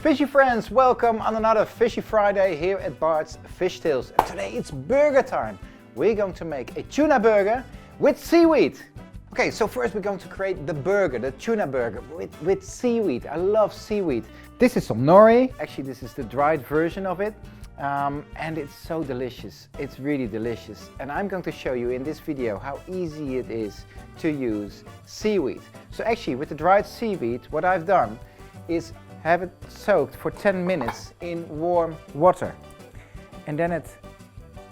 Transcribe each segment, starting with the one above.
Fishy friends, welcome on another Fishy Friday here at Bart's Fish Tales. And today it's burger time. We're going to make a tuna burger with seaweed. Okay, so first we're going to create the burger, the tuna burger with seaweed. I love seaweed. This is some nori. Actually, this is the dried version of it. And it's so delicious. It's really delicious. And I'm going to show you in this video how easy it is to use seaweed. So actually, with the dried seaweed, what I've done is have it soaked for 10 minutes in warm water. And then it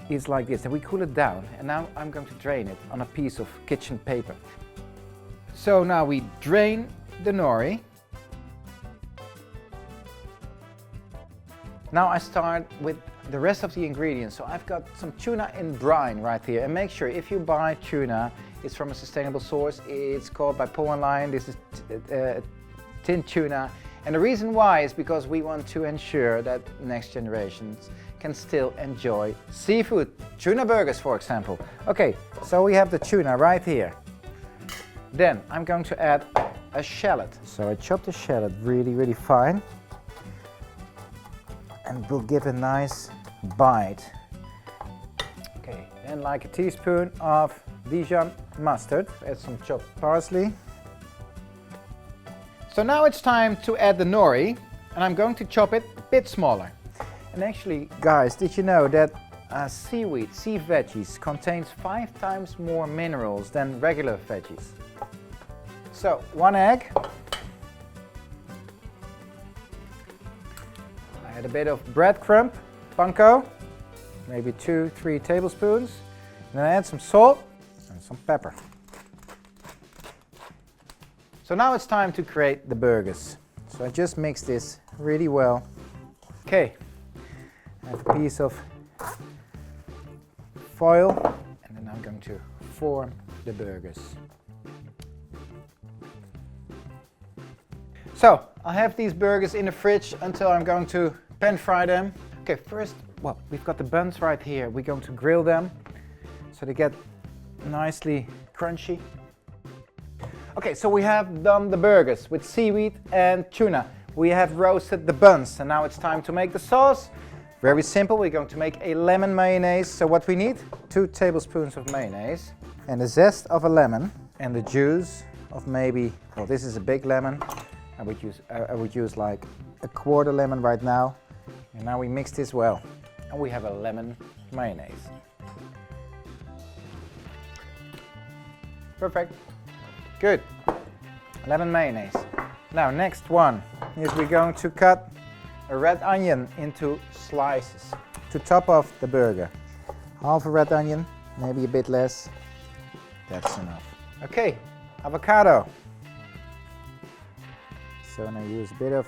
is like this, and we cool it down. And now I'm going to drain it on a piece of kitchen paper. So now we drain the nori. Now I start with the rest of the ingredients. So I've got some tuna in brine right here. And make sure if you buy tuna, it's from a sustainable source. It's called by Paul and Lion. This is tin tuna. And the reason why is because we want to ensure that next generations can still enjoy seafood. Tuna burgers, for example. Okay, so we have the tuna right here. Then I'm going to add a shallot. So I chop the shallot really fine. And we'll give a nice bite. Okay, then like a teaspoon of Dijon mustard. Add some chopped parsley. So now it's time to add the nori, and I'm going to chop it a bit smaller. And actually, guys, did you know that seaweed, sea veggies, contains 5 times more minerals than regular veggies? So, 1 egg. I add a bit of breadcrumb, panko, maybe 2-3 tablespoons. And then I add some salt and some pepper. So now it's time to create the burgers. So I just mix this really well. Okay, I have a piece of foil, and then I'm going to form the burgers. So I have these burgers in the fridge until I'm going to pan fry them. Okay, first, well, we've got the buns right here. We're going to grill them so they get nicely crunchy. Okay, so we have done the burgers with seaweed and tuna. We have roasted the buns, and now it's time to make the sauce. Very simple, we're going to make a lemon mayonnaise. So what we need, 2 tablespoons of mayonnaise, and the zest of a lemon, and the juice of maybe, well, this is a big lemon. I would use like a quarter lemon right now. And now we mix this well, and we have a lemon mayonnaise. Perfect. Good. Lemon mayonnaise. Now next one is we're going to cut a red onion into slices to top off the burger. Half a red onion, maybe a bit less. That's enough. Okay, avocado. So now use a bit of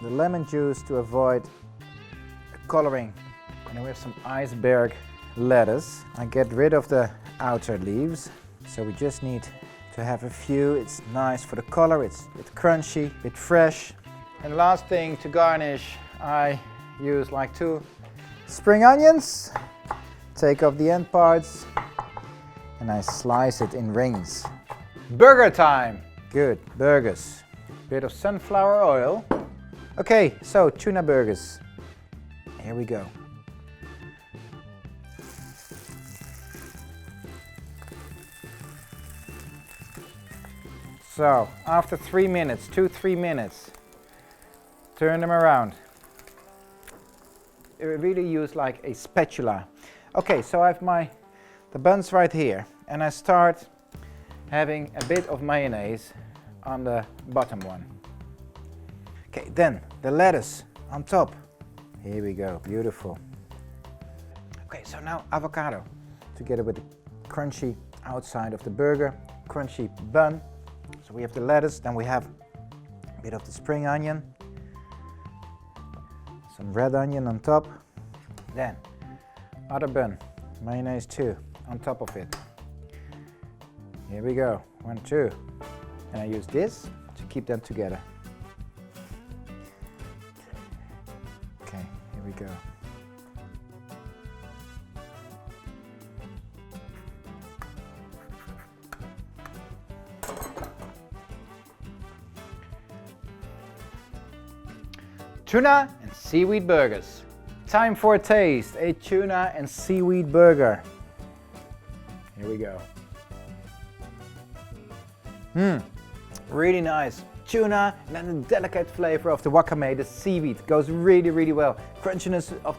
the lemon juice to avoid the coloring. And then we have some iceberg lettuce. I get rid of the outer leaves. So we just need to have a few. It's nice for the color, it's a bit crunchy, a bit fresh. And last thing to garnish, I use like 2 spring onions. Take off the end parts and I slice it in rings. Burger time! Good, burgers. Bit of sunflower oil. Okay, so tuna burgers. Here we go. So, after 3 minutes, 2-3 minutes, turn them around. I really use like a spatula. Okay, so I have the buns right here, and I start having a bit of mayonnaise on the bottom one. Okay, then the lettuce on top. Here we go, beautiful. Okay, so now avocado, together with the crunchy outside of the burger, crunchy bun. So we have the lettuce, then we have a bit of the spring onion, some red onion on top, then other bun, mayonnaise too, on top of it. Here we go, 1, 2. And I use this to keep them together. Okay, here we go. Tuna and seaweed burgers. Time for a taste, a tuna and seaweed burger. Here we go. Really nice. Tuna and then the delicate flavor of the wakame, the seaweed, goes really well. Crunchiness of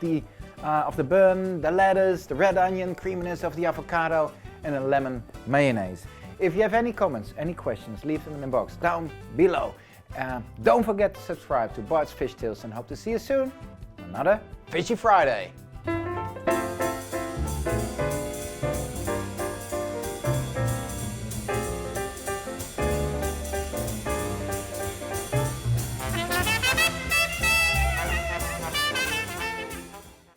the bun, the lettuce, the red onion, creaminess of the avocado, and a lemon mayonnaise. If you have any comments, any questions, leave them in the box down below. Don't forget to subscribe to Bart's Fish Tales and hope to see you soon on another Fishy Friday.